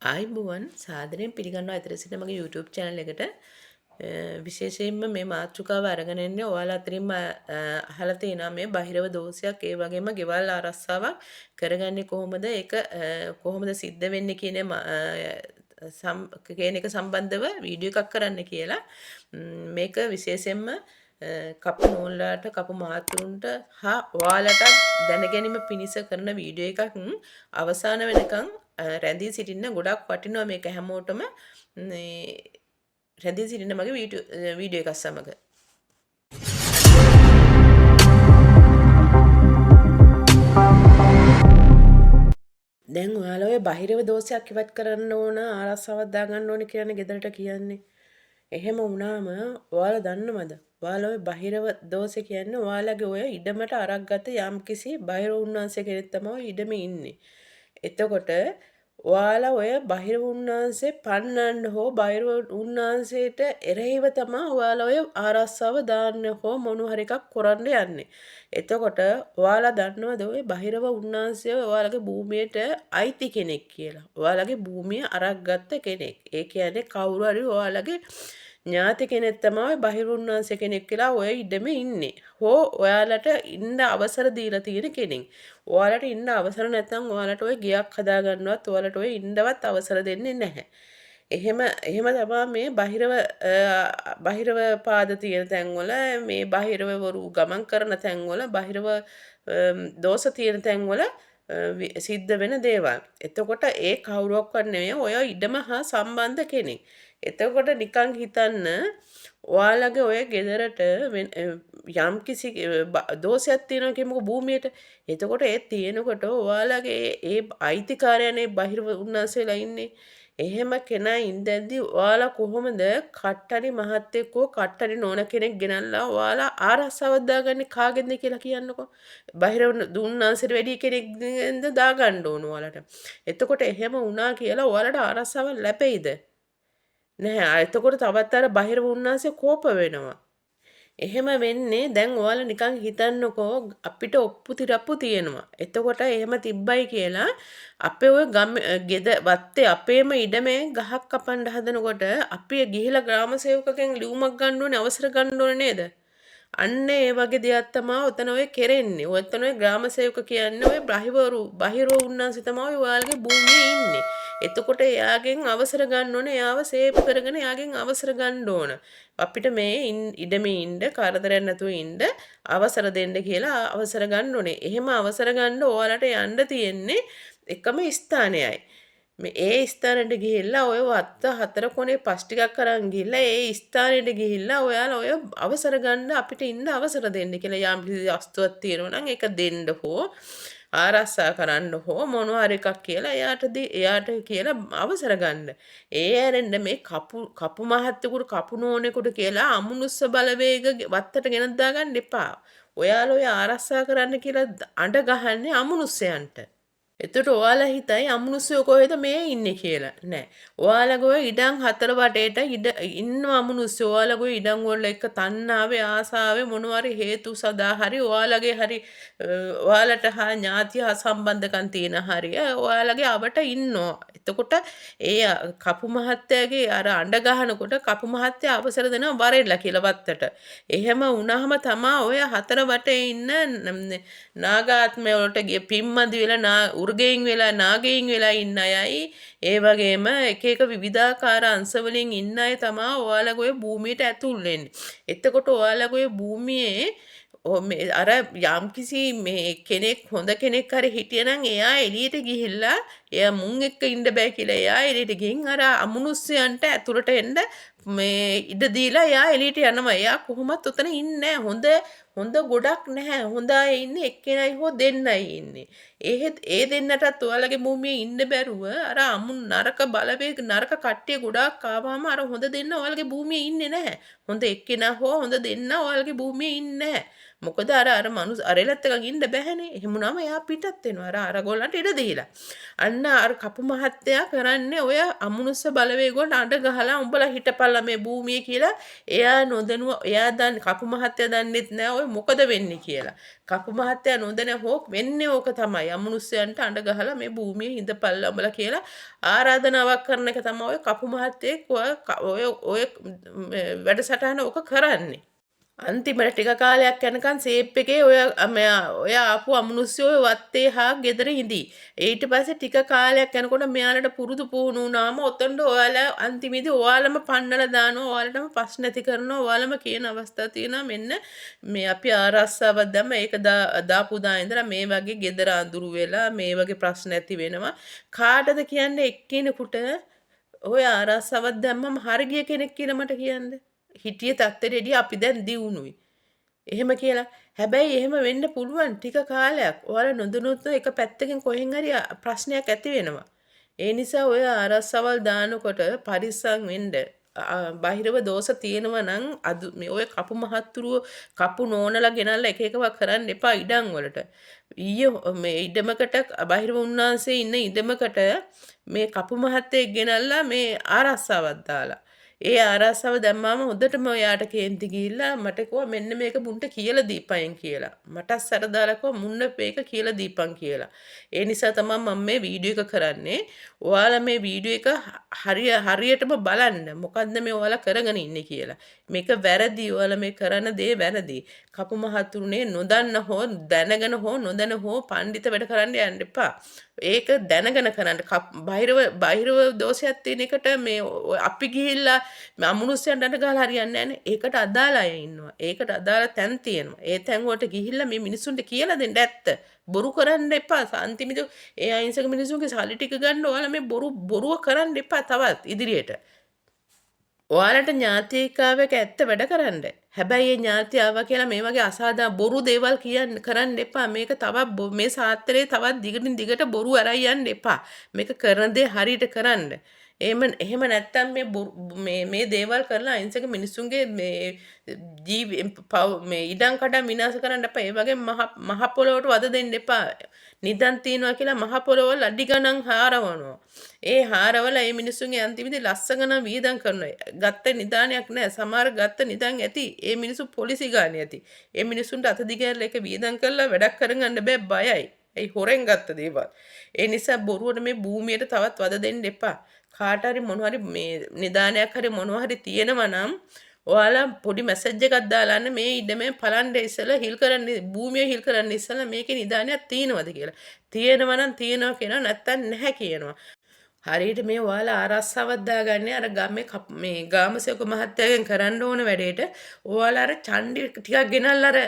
ආයිබුවන් සාදරයෙන් පිළිගන්නවා අතර සිට මගේ YouTube channel එකට විශේෂයෙන්ම මේ මාතෘකාව අරගෙන ඉන්නේ ඔයාලා අතරින්ම අහලා තියෙනවා මේ බහිරව දෝෂයක් ඒ වගේම ගෙවල් ආරස්සාවක් කරගන්නේ කොහොමද ඒක කොහොමද සිද්ධ වෙන්නේ කියන එක සම්බන්ධව වීඩියෝ එකක් කරන්න කියලා මේක විශේෂයෙන්ම කපු නෝන්ලාට කපු මහතුරුන්ට හා ඔයාලට දැනගැනීම පිණිස කරන වීඩියෝ එකක් අවසාන වෙනකන් රැඳී සිටින්න ගොඩක් වටිනවා මේක හැමෝටම රැඳී සිටින්න මගේ වීඩියෝ එකක් සමග දැන් ඔයාලා ඔය බහිරව දෝෂයක් ඉවත් කරන්න ඕන ආරස්සාවක් දාගන්න ඕන කියන්නේ ගෙදරට කියන්නේ එහෙම වුණාම ඔයාලා දන්නවද ඔයාලා ඔය බහිරව දෝෂ කියන්නේ ඔයාලගේ ඔය ඉඩමට අරක් ගත යම්කිසි බහිරව උන්වංශ කෙනෙක් තමයි ඉඩමේ ඉන්නේ එතකොට ඔයාලා ඔය බහිරව උන්වංශේ පන්නන්න හෝ බහිරව උන්වංශයට එරෙහිව තමයි ඔයාලා ඔය ආරස්සාව දාන්න හෝ මොන හරි එකක් කරන්න යන්නේ. එතකොට ඔයාලා දන්නවද ඔය බහිරව උන්වංශය ඔයාලගේ භූමියට අයිති කෙනෙක් කියලා. ඔයාලගේ භූමිය අරක් ගත්ත කෙනෙක්. ඒ කියන්නේ කවුරු හරි ඔයාලගේ ඥාති කෙනෙක් තමයි බහිරව උන්වංශ කෙනෙක් කියලා ඔය ඉඩමේ ඉන්නේ. හෝ ඔයාලට ඉන්න අවසර දීලා තියෙන කෙනෙක්. ඔයාලට ඉන්න අවසර නැත්නම් ඔයාලට ඔය ගියක් හදා ගන්නවත් ඔයාලට ඔය ඉන්නවත් අවසර දෙන්නේ නැහැ. එහෙම තමයි මේ බහිරව පාද තියෙන තැන්වල මේ බහිරවවරු ගමන් කරන තැන්වල බහිරව දෝෂ තියෙන තැන්වල සිද්ධ වෙන දේවල්. එතකොට ඒ කවුරුවක්වත් නෙවෙයි ඔය ඉඩම හා සම්බන්ධ කෙනෙක්. එතකොට නිකන් හිතන්න ඔයාලගේ ඔය ගෙදරට යම් කිසි දෝෂයක් තියෙනවා කියමුකෝ භූමියට. එතකොට ඒ තියෙනකොට ඔයාලගේ ඒ අයිතිකාරයනේ බහිරව උන්වංශලා ඉන්නේ. එහෙම කෙනා ඉඳද්දි ඔයාලා කොහොමද කට්ටරි මහත්තයෙක්ව කට්ටරි නෝන කෙනෙක් ගෙනල්ලා ඔයාලා ආරස්සාවක් දාගන්නේ කාගෙන්ද කියලා කියන්නකෝ. බහිරව දුන්නාන්සට වැඩි කෙනෙක්ද දාගන්න ඕන ඔයාලට. එතකොට එහෙම වුණා කියලා ඔයාලට ආරස්සාවක් ලැබෙයිද? නැහැ. එතකොට තවත් අර බහිරව උන්නාන්සේ කෝප වෙනවා. එහෙම වෙන්නේ දැන් ඔයාලා නිකන් හිතන්නකෝ අපිට ඔප්පු තිරප්පු තියෙනවා. එතකොට එහෙම තිබ්බයි කියලා අපේ ඔය ගෙද වත්තේ අපේම ඉඩමේ ගහක් කපන්න හදනකොට අපි ගිහිලා ග්‍රාම සේවකගෙන් ලියුමක් ගන්න ඕනේ අවසර ගන්න ඕනේ නේද? අන්න ඒ වගේ දෙයක් තමයි ඔතන ඔය කෙරෙන්නේ. ඔතන ඔය ග්‍රාම සේවක කියන්නේ ඔය බහිරව උන්නාන්සේ තමයි ඔයාලගේ භූමියේ ඉන්නේ. එතකොට එයාගෙන් අවසර ගන්න ඕනේ. එයාව සේව් කරගෙන එයාගෙන් අවසර ගන්න ඕන. අපිට මේ ඉඩමේ ඉන්න කරදරයක් නැතුව ඉන්න අවසර දෙන්න කියලා අවසර ගන්න ඕනේ. එහෙම අවසර ගන්න ඔයාලට යන්න තියෙන්නේ එකම ස්ථානයයි. මේ ඒ ස්ථානෙට ගිහිල්ලා ඔය වත්ත හතර කොනේ පස් ටිකක් අරන් ගිහිල්ලා ඒ ස්ථානෙට ගිහිල්ලා ඔයාලා ඔය අවසර ගන්න අපිට ඉන්න අවසර දෙන්න කියලා යම් කිසි වස්තුවක් තියෙනවා නම් ඒක දෙන්න හෝ ආරස්සා කරන්න හෝ මොනවා හරි එකක් කියලා එයාට කියලා අවසර ගන්න. ඒ ඇරෙන්න මේ කපු මහත්තයෙකුට කපු නෝනෙකුට කියලා අමනුස්ස බලවේග වත්තට ගෙනත් දාගන්න එපා. ඔයාලා ඔය ආරස්සා කරන්න කියලා අඬ ගහන්නේ අමනුස්සයන්ට. එතකොට ඔයාලා හිතයි අමනුස්සයෝ කොහෙද මේ ඉන්නේ කියලා. නෑ. ඔයාලගේ ඉඩම් හතර වටේට ඉන්න අමනුස්සයෝ ඔයාලගේ ඉඩම් වල එක තණ්හාවේ ආසාවේ මොනවා හරි හේතු සදා හරි ඔයාලට හා ඥාතිය හා සම්බන්ධකම් තියෙන හරිය ඔයාලගේ අවට ඉන්නවා. එතකොට ඒ කපු මහත්තයාගේ අර අඬ ගහනකොට කපු මහත්තයා අවසර දෙනවා වරෙල්ලා කියලා වත්තට. එහෙම වුණාම තමයි ඔය හතර වටේ ඉන්න නාගාත්මය වලට පිම්මදි වෙලා උර්ගයෙන් වෙලා නාගයෙන් වෙලා ඉන්න අයයි ඒ වගේම එක එක විවිධාකාර අංශ වලින් ඉන්න අය තමයි ඔයාලගේ භූමියට ඇතුල් වෙන්නේ. එතකොට ඔයාලගේ භූමියේ අර යම්කිසි මේ කෙනෙක් හොඳ කෙනෙක් හරි හිටියනම් එයා එළියට ගිහිල්ලා එයා මුන් එක්ක ඉන්න බෑ කියලා එයා එළියට ගිහින් අර අමනුෂ්‍යයන්ට ඇතුළට එන්න මේ ඉඩ දීලා එයා එළියට යනවා. එයා කොහොමත් උතන ඉන්නේ නැහැ. හොඳ ගොඩක් නැහැ. හොඳ අය ඉන්නේ එක්කෙනයි හෝ දෙන්නයි ඉන්නේ. ඒ දෙන්නටත් ඔයාලගේ භූමියේ ඉන්න බැරුව අර නරක බලවේග නරක කට්ටිය ගොඩාක් ආවම අර හොඳ දෙන්න ඔයාලගේ භූමියේ ඉන්නේ නැහැ. හොඳ එක්කෙනා හෝ හොඳ දෙන්න ඔයාලගේ භූමියේ ඉන්නේ නැහැ. මොකද අර මනුස්ස අරෙලත් එකක් ඉන්න බැහැනේ. එහෙම වුණාම එයා පිටත් වෙනවා. අර ගොල්ලන්ට ඉඩ දීලා. අන්න අර කපු මහත්තයා කරන්නේ ඔය අමනුස්ස බලවේග වලට අඬ ගහලා උඹලා හිටපල්ලා මේ භූමියේ කියලා එයා නොදැනුව එයා කපු මහත්තයා දන්නෙත් නෑ ඔය මොකද වෙන්නේ කියලා. කපු මහත්තයා නොදැන හොක් වෙන්නේ ඕක තමයි. තමයි. අමනුෂ්‍යයන්ට අඬ ගහලා මේ භූමියේ ඉඳපල්ලා උඹලා කියලා ආරාධනාවක් කරන එක තමයි ඔය කපු මහත්තයෙක් ඔය වැඩසටහන ඔක කරන්නේ. අන්තිමට ටික කාලයක් යනකම් සේප් එකේ ඔය ආපු අමනුෂ්‍යෝ වත්තේ හා ගෙදර හිඳි. ඊට පස්සේ ටික කාලයක් යනකොට මෙයාලට පුරුදු පුහුණු වුණාම ඔතනට ඔයාලා අන්තිමේදී ඔයාලම පන්නලා දානවා, ඔයාලටම ප්‍රශ්න ඇති කරනවා, ඔයාලම කියන අවස්ථා තියෙනවා මෙන්න මේ අපි ආරස්සාවක් දැම්ම ඒක දාපු දා ඉඳලා මේ වගේ ගෙදර අඳුරු වෙලා මේ වගේ ප්‍රශ්න ඇති වෙනවා. කාටද කියන්නේ එක්කිනෙකුට ඔය ආරස්සාවක් දැම්මම හරි ගිය කෙනෙක් කියලා මට කියන්නේ. හිටිය තත්ත්වෙටදී අපි දැන් දියුණුයි. එහෙම කියලා. හැබැයි එහෙම වෙන්න පුළුවන් ටික කාලයක්. ඔයාලා නොදැනුත් එක පැත්තකින් කොහෙන් හරි ප්‍රශ්නයක් ඇති වෙනවා. ඒ නිසා ඔය ආරස්සවල් දානකොට පරිස්සම් වෙන්න. බාහිරව දෝෂ තියෙනවා නම් මේ ඔය කපු මහත්තුරුව කපු නෝනලා ගෙනල්ලා එක එකව කරන්න එපා ඉඩම් වලට. ඊයේ මේ ඉඩමකට බාහිරව උන්නාන්සේ ඉන්න ඉඩමකට මේ කපු මහත්තයෙක් ගෙනල්ලා මේ ආරස්සාවක් දාලා ඒ ආරස්සාව දැම්මාම හොඳටම ඔයාට කේන්ති ගිහිල්ලා මට කිව්වා මෙන්න මේක මුන්ට කියලා දීපයන් කියලා. මට සරදාලා කිව්වා මුන්න මේක කියලා දීපන් කියලා. ඒ නිසා තමයි මම මේ වීඩියෝ එක කරන්නේ. ඔයාලා මේ වීඩියෝ එක හරියටම බලන්න. මොකද්ද මේ ඔයාලා කරගෙන ඉන්නේ කියලා. මේක වැරදි. ඔයාලා මේ කරන දේ වැරදි. කපු මහතුරුනේ නොදන්න හෝ දැනගෙන හෝ නොදැන හෝ පඬිත වැඩ කරන්න යන්න එපා. ඒක දැනගෙන කරන්න. බාහිරව දෝෂයක් තියෙන එකට මේ අපි ගිහිල්ලා අමනුෂ්‍යයන්ට ගහලා හරියන්නේ නැහැ. ඒකට අදාළ අය ඉන්නවා. ඒකට අදාළ තැන් තියෙනවා. ඒ තැන් වලට ගිහිල්ලා මේ මිනිසුන්ට කියලා දෙන්න ඇත්ත. බොරු කරන්න එපා. අන්තිමට ඒ අහිංසක මිනිසුන්ගේ සල්ලි ටික ගන්න ඔයාලා මේ බොරුව කරන්න එපා තවත් ඉදිරියට. ඔයාලට ඥාතිකාවක ඇත්ත වැඩ කරන්න. හැබැයි ඒ ඥාති ආවා කියලා මේ වගේ අසාදා බොරු දේවල් කරන්න එපා. මේක තවත් මේ සාත්‍රයේ තවත් දිගටින් දිගට බොරු අරයි යන්න එපා. මේක කරන දේ හරියට කරන්න. එහෙම නැත්තම් මේ දේවල් කරලා අහිංසක මිනිසුන්ගේ මේ ඉඩම් කඩම් විනාශ කරන්න එපා. ඒ වගේ මහ පොළොවට වද දෙන්න එපා. නිදන් තියනවා කියලා මහ පොළොවල් අඩි ගණන් හාරවනවා. ඒ හාරවල මේ මිනිසුන්ගේ අන්තිමේදී ලස්සන වීදම් කරනවා. ගත්ත නිදානයක් නැහැ. සමහර ගත්ත නිදන් ඇති. ඒ මිනිසු පොලිසි ගානේ ඇති. ඒ මිනිසුන්ට අත දිගහැරලා ඒක වීදම් කරලා වැඩක් කරගන්න බෑ බයයි. ඒ හොරෙන් ගත්ත දේවල්. ඒ නිසා බොරුවට මේ භූමියට තවත් වද දෙන්න එපා. කාට හරි මොනවා හරි මේ නිදානයක් හරි මොනවා හරි තියෙනවා නම් ඔයාලා පොඩි මැසේජ් එකක් දාලාන්න මේ ඉඩමේ පලන්න ඉස්සලා හිල් කරන්න භූමිය හිල් කරන්න ඉස්සලා මේකේ නිදානයක් තියෙනවද කියලා. තියෙනවා නම් තියෙනවා කියනවා නැත්තම් නැහැ කියනවා. හරියට මේ ඔයාලා ආරස්සාවක් දාගන්නේ අර ගමේ මේ ගාමසේක මහත්තයාගෙන් කරන්න ඕන වැඩේට ඔයාලා අර චණ්ඩි ටිකක් ගෙනල්ලා අර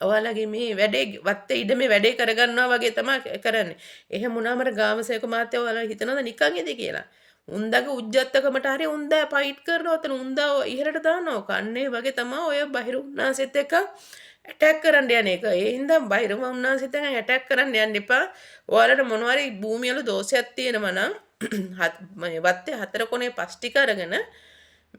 ඔයාලගේ මේ වැඩේ වත්තේ ඉඩමේ වැඩේ කරගන්නවා වගේ තමයි කරන්නේ. එහෙම වුණාම අර ගාමසේක මහත්තයා ඔයාලා හිතනවද නිකන් ඉද කියලා. උන්දගේ උජ්ජත්තකමට හරි උන්දා ෆයිට් කරනවා ඔතන උන්දා ඉහළට දානවා කන්නේ වගේ තමයි ඔය බහිර උන්නාසෙත් එක්ක ඇටැක් කරන්න යන එක. ඒ හින්දා බහිර උන්නාසෙත් එක්ක ඇටැක් කරන්න යන්න එපා. ඔයාලට මොනවාරි භූමිය වල දෝෂයක් තියෙනවා නම් මේ වත්තේ හතර කොනේ පස් ටික අරගෙන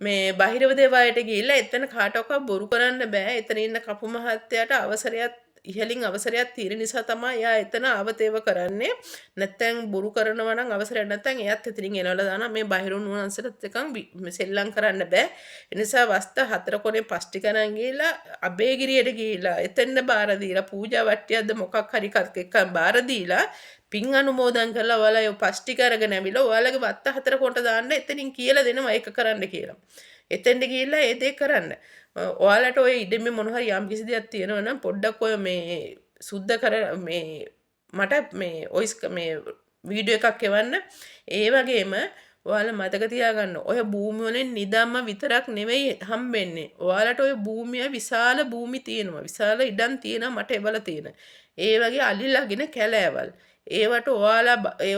මේ බහිරව දේවාලයට ගිහිල්ලා එතන කාටවත් බොරු කරන්න බෑ. එතන ඉන්න කපු මහත්තයාට ඉහලින් අවසරයක් තියෙන නිසා තමයි එයා එතන ආවතේව කරන්නේ. නැත්තම් බොරු කරනවා නම් අවසරයක් නැත්තම් එයාත් එතනින් එනවලා දානවා. මේ බහිරුන් වහන්සේට එකන් සෙල්ලම් කරන්න බෑ. ඒ නිසා වස්ත හතර කොනේ පස් ටික අරන් ගිහිල්ලා අබේගිරියට ගිහිල්ලා එතෙන්ද බාර දීලා පූජා වට්ටියක්ද මොකක් හරි එකක් බාර දීලා පින් අනුමෝදන් කරලා ඔයාලා ඒ පස් ටික අරගෙන ඇවිල්ලා ඔයාලගේ වත්ත හතර කොට දාන්න එතනින් කියලා දෙනවා ඒක කරන්න කියලා. එතෙන්ද ගිහිල්ලා ඒ දේ කරන්න. ඔයාලට ඔය ඉඩමේ මොන හරි යම් කිසි දෙයක් තියෙනවා නම් පොඩ්ඩක් ඔය මේ සුද්ධ කර මේ මට මේ ඔයිස් මේ වීඩියෝ එකක් එවන්න. ඒ වගේම ඔයාලා මතක තියාගන්න ඔය භූමිය වලින් නිදම්ම විතරක් නෙවෙයි හම්බෙන්නේ. ඔයාලට ඔය භූමිය විශාල භූමි තියෙනවා. විශාල ඉඩම් තියෙනවා මට එවල තියෙන. ඒ වගේ අලිලාගෙන කැලෑවල්. ඒවට ඔයාලා ඒ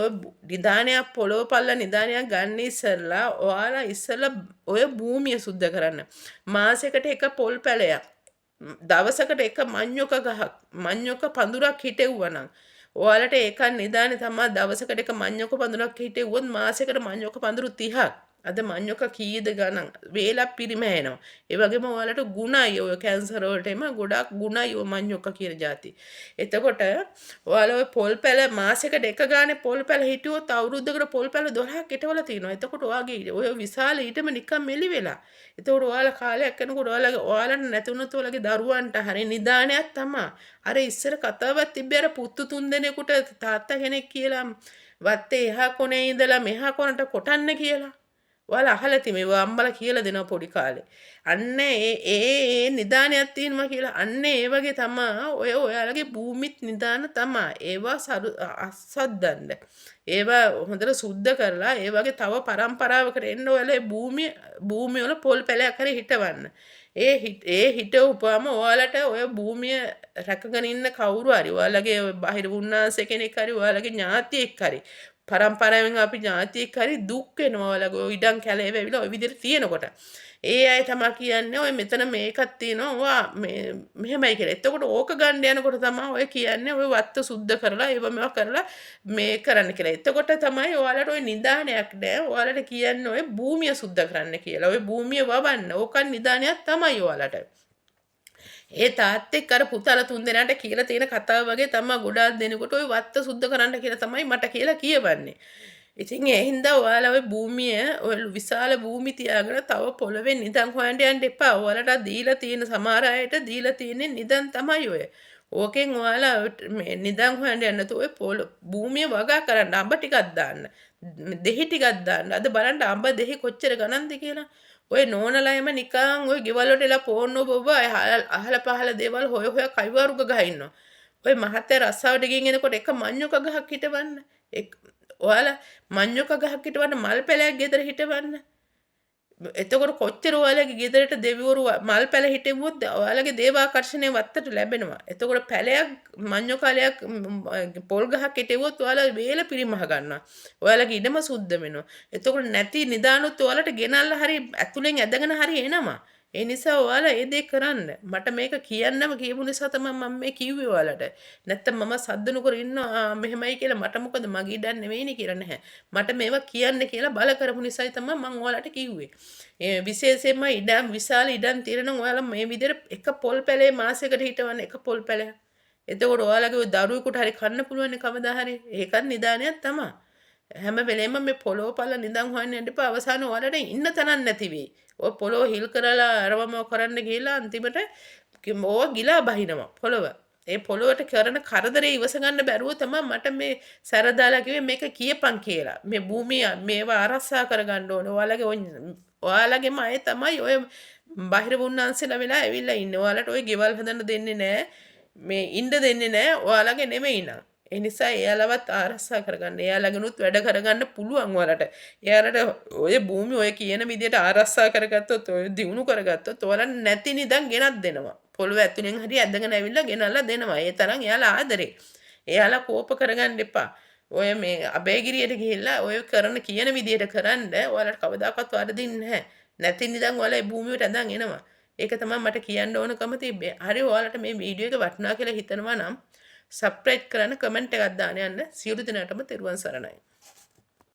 නිදානයක් පොළොව පල්ල නිදානයක් ගන්න ඉස්සෙල්ලා ඔයාලා ඉස්සෙල්ලා ඔය භූමිය සුද්ධ කරන්න. මාසෙකට එක පොල් පැලයක් දවසකට එක මඤ්ඤොක ගහක් මඤ්ඤොක පඳුරක් හිටෙව්වා නම් ඔයාලට ඒක නිදානේ තමයි දවසකට එක මඤ්ඤොක පඳුරක් හිටෙව්වොත් මාසෙකට මඤ්ඤොක පඳුරු 30ක් අද මඤ්ඤොක කීයද ගණන් වේලක් පිරිමෑනවා. ඒ වගේම ඔයාලට ගුණයි ඔය කැන්සර් වලට එම ගොඩක් ගුණයි ඔය මඤ්ඤොක කියන જાති. එතකොට ඔයාලා ඔය පොල් පැල මාසෙකට එක ගානේ පොල් පැල හිටියොත් අවුරුද්දකට පොල් පැල 12ක් හිටවල තියෙනවා. එතකොට ඔයාගේ ඔය විශාල ඊටම නිකන් මෙලි වෙලා. එතකොට ඔයාලා කාලයක් යනකොට ඔයාලට නැතුණොත් ඔයාලගේ දරුවන්ට හරි නිදානයක් තමයි. අර ඉස්සර කතාවක් තිබ්බේ අර පුත්තු 3 දෙනෙකුට තාත්තා කෙනෙක් කියලා වත්තේ එහා කොනේ ඉඳලා මෙහා කොනට කොටන්න කියලා. ඔයාලා අහලා තිබේ අම්මලා කියලා දෙනවා පොඩි කාලේ. අන්න ඒ නිදානයක් තියෙනවා කියලා. අන්න ඒ වගේ තමයි ඔයාලගේ භූමිත් නිදාන තමයි. ඒවා අස්සද්දන්න. ඒවා හොඳට සුද්ධ කරලා ඒ වගේ තව පරම්පරාවකට එන්න ඔයාලා භූමිය වල පොල් පැලයක් හරි හිටවන්න. ඒ හිටවුවාම ඔයාලට ඔය භූමිය රැකගෙන ඉන්න කවුරු හරි ඔයාලගේ බාහිර වුණාන්සේ කෙනෙක් හරි ඔයාලගේ ඥාතියෙක් හරි පරම්පරාවෙන් අපි ඥාතියෙක් හරි දුක් වෙනවා ඔයාලගේ ඉඩම් කැලේ වෙවිලා ඔය විදිහට තියෙනකොට. ඒ අය තමයි කියන්නේ ඔය මෙතන මේකක් තියෙනවා ඔයා මෙහෙමයි කියලා. එතකොට ඕක ගන්න යනකොට තමයි ඔය කියන්නේ ඔය වත්ත සුද්ධ කරලා ඒව මේවා කරලා මේ කරන්න කියලා. එතකොට තමයි ඔයාලට ඔය නිදානයක් නෑ. ඔයාලට කියන්නේ ඔය භූමිය සුද්ධ කරන්න කියලා. ඔය භූමිය වවන්න. ඕකන් නිදානයක් තමයි ඔයාලට. ඒ තාත්තෙක් අර පුතාලා 3 දෙනාට කියලා තියෙන කතාව වගේ තමයි ගොඩාක් දෙනෙකුට ওই වත්ත සුද්ධ කරන්න කියලා තමයි මට කියලා කියවන්නේ. ඉතින් ඒ හින්දා ඔයාලා ওই භූමිය ඔය විශාල භූමි තියාගෙන තව පොළවේ නිදන් හොයන්න යන්න එපා. ඔයාලට දීලා තියෙන සමහර අයට දීලා තියෙන්නේ නිදන් තමයි ඔය. ඕකෙන් ඔයාලා මේ නිදන් හොයන්න යන්න තෝ ඔය භූමිය වගා කරන්න අඹ ටිකක් දාන්න. දෙහි ටිකක් දාන්න. අද බලන්න අඹ දෙහි කොච්චර ගණන්ද කියලා. ඔය නෝනලායම නිකන් ඔය ගෙවල් වලට එලා පෝන්නෝ බොබ්බ අහල පහල දේවල් හොය හොය කයිවාරුග ගහ ඉන්නවා. ඔය මහත්තයා රස්සාවට ගින් එනකොට එක මඤ්ඤොක ගහක් හිටවන්න. ඔයාලා මඤ්ඤොක ගහක් හිටවන්න මල් පැලයක් ගෙදර හිටවන්න. එතකොට කොච්චර ඔයාලගේ ගෙදරට දෙවිවරු මල් පැල හිටෙවුවොත් ඔයාලගේ දේවාකර්ෂණය වත්තට ලැබෙනවා. එතකොට පැලයක් මඤ්ඤොකාලයක් පොල් ගහක් හිටෙවුවොත් ඔයාලා වේල පිරිමහ ගන්නවා. ඔයාලගේ ඉඩම සුද්ධ වෙනවා. එතකොට නැති නිදානොත් ඔයාලට ගෙනල්ලා හරි ඇතුලෙන් ඇදගෙන හරි එනවා. ඒ නිසා ඔයාලා ඒ දේ කරන්න. මට මේක කියන්නම කියපු නිසා තමයි මම මේ කිව්වේ ඔයාලට. නැත්තම් මම සද්ද නොකර ඉන්නවා මෙහෙමයි කියලා මට මොකද මගේ ඉඩක් නෙවෙයිනේ කියලා නැහැ. මට මේවා කියන්න කියලා බල කරපු නිසායි තමයි මම ඔයාලට කිව්වේ. ඒ විශේෂයෙන්ම ඉඩම් විශාල ඉඩම් తీරන ඔයාලා මේ විදිහට එක පොල් පැලේ මාසයකට හිටවන්න එක පොල් පැලයක්. එතකොට ඔයාලගේ ওই දරුවෙකුට හරි කන්න පුළුවන් නේ කවදා හරි. ඒකත් නිදානයක් තමයි. හැම වෙලේම මේ පොළොව පල්ල නිදන් හොයන්න යන්න එපා. අවසාන ඔයාලට ඉන්න තැනක් නැති වෙයි. ඔය පොළොව හිල් කරලා අරවම කරන්න ගිහලා අන්තිමට ඕවා ගිලා බහිනවා පොළොව. ඒ පොළොවට කරන කරදරේ ඉවස ගන්න බැරුව තමයි මට මේ සැරදාලා කිව්වේ මේක කියපන් කියලා. මේ භූමිය මේවා ආරක්ෂා කරගන්න ඕනේ. ඔයාලගේම අය තමයි ඔය බාහිර වුණාන්සලා වෙලා ඇවිල්ලා ඉන්නේ. ඔයාලට ඔය ගෙවල් හදන්න දෙන්නේ නැහැ. මේ ඉන්න දෙන්නේ නැහැ. ඔයාලගේ නෙමෙයි නා. ඒ නිසා එයාලවත් ආරක්ෂා කරගන්න. එයාලගෙනුත් වැඩ කරගන්න පුළුවන් ඔයාලට. එයාලට ඔය භූමි ඔය කියන විදිහට ආරක්ෂා කරගත්තොත් ඔය දිනු කරගත්තොත් ඔයාලට නැති නිදන් ගෙනත් දෙනවා. පොළොව ඇතුලෙන් හරි ඇදගෙන ඇවිල්ලා ගෙනල්ලා දෙනවා. ඒ තරම් එයාලා ආදරේ. එයාලා කෝප කරගන්න එපා. ඔය මේ අබේගිරියට ගිහිල්ලා ඔය කරන කියන විදිහට කරන්න ඔයාලට කවදාකවත් වරදින්නේ නැහැ. නැති නිදන් ඔයාලා ඒ භූමියට ඇඳන් එනවා. ඒක තමයි මට කියන්න ඕනකම තිබ්බේ. හරි ඔයාලට මේ වීඩියෝ එක වටිනවා කියලා හිතනවා නම් සබ්ස්ක්‍රයිබ් කරන්න කමෙන්ට් එකක් දාන්න යන්න සියලු දෙනාටම තෙරුවන් සරණයි